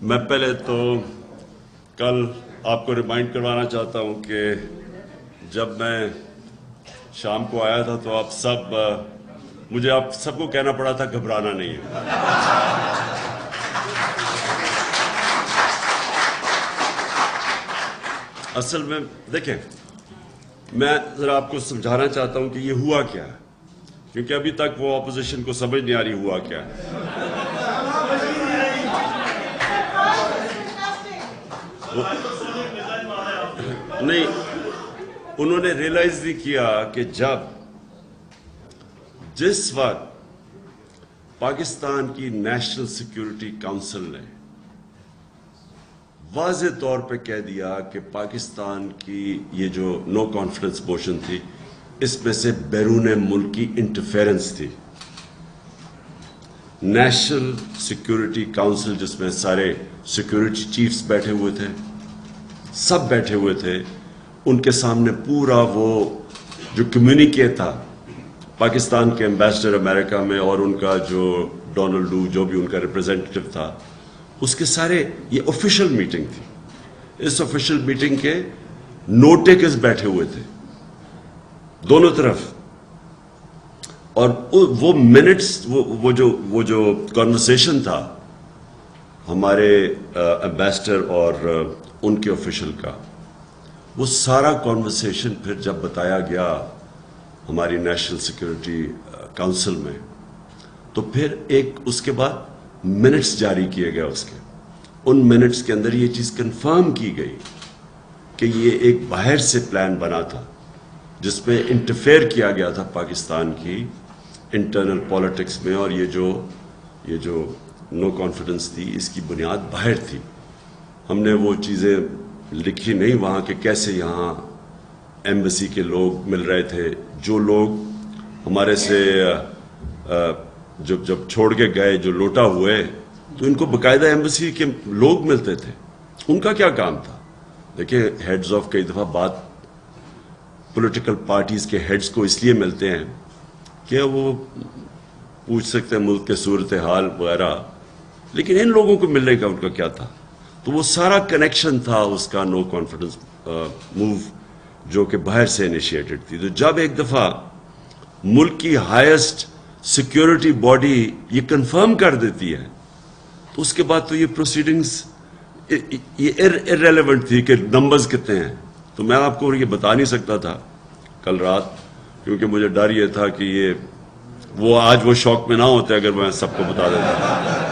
میں پہلے تو کل آپ کو ریمائنڈ کروانا چاہتا ہوں کہ جب میں شام کو آیا تھا تو مجھے آپ سب کو کہنا پڑا تھا گھبرانا نہیں ہے. اصل میں دیکھیں، میں ذرا آپ کو سمجھانا چاہتا ہوں کہ یہ ہوا کیا ہے، کیونکہ ابھی تک وہ اپوزیشن کو سمجھ نہیں آ رہی ہوا کیا ہے. نہیں، انہوں نے ریئلائز نہیں کیا کہ جس وقت پاکستان کی نیشنل سیکیورٹی کونسل نے واضح طور پہ کہہ دیا کہ پاکستان کی یہ جو نو کانفیڈنس موشن تھی، اس میں سے بیرون ملک کی انٹرفیرنس تھی. نیشنل سیکیورٹی کونسل جس میں سارے سیکیورٹی چیفز بیٹھے ہوئے تھے، سب بیٹھے ہوئے تھے، ان کے سامنے پورا وہ جو کمیونیکے تھا پاکستان کے ایمبیسڈر امریکہ میں اور ان کا جو ڈونلڈ لو جو بھی ان کا ریپرزینٹیٹو تھا، اس کے سارے یہ آفیشیل میٹنگ تھی. اس آفیشیل میٹنگ کے نوٹ ٹیکرز بیٹھے ہوئے تھے دونوں طرف، اور وہ منٹس وہ جو کنورسیشن تھا ہمارے ایمبیسڈر اور ان کے آفیشل کا، وہ سارا کنورسیشن پھر جب بتایا گیا ہماری نیشنل سیکیورٹی کونسل میں، تو پھر اس کے بعد منٹس جاری کیے گئے. ان منٹس کے اندر یہ چیز کنفرم کی گئی کہ یہ ایک باہر سے پلان بنا تھا جس میں انٹرفیئر کیا گیا تھا پاکستان کی انٹرنل پالیٹکس میں، اور یہ جو نو کانفیڈنس تھی اس کی بنیاد باہر تھی. ہم نے وہ چیزیں لکھی نہیں وہاں کہ کیسے یہاں ایمبیسی کے لوگ مل رہے تھے، جو لوگ ہمارے سے جب چھوڑ کے گئے، جو لوٹا ہوئے، تو ان کو باقاعدہ ایمبیسی کے لوگ ملتے تھے. ان کا کیا کام تھا؟ دیکھیں، ہیڈز آف کئی دفعہ بات پولیٹیکل پارٹیز کے ہیڈز کو اس لیے ملتے ہیں کہ وہ پوچھ سکتے ہیں ملک کے صورتحال وغیرہ، لیکن ان لوگوں کو ملنے کا ان کا کیا تھا؟ تو وہ سارا کنیکشن تھا اس کا نو کانفیڈنس موو جو کہ باہر سے انیشیٹڈ تھی. تو جب ایک دفعہ ملک کی ہائیسٹ سیکیورٹی باڈی یہ کنفرم کر دیتی ہے، تو اس کے بعد تو یہ پروسیڈنگز یہ ارریلیونٹ تھی کہ نمبرز کتنے ہیں. تو میں آپ کو یہ بتا نہیں سکتا تھا کل رات، کیونکہ مجھے ڈر یہ تھا کہ وہ آج وہ شوق میں نہ ہوتے اگر میں سب کو بتا دیتا.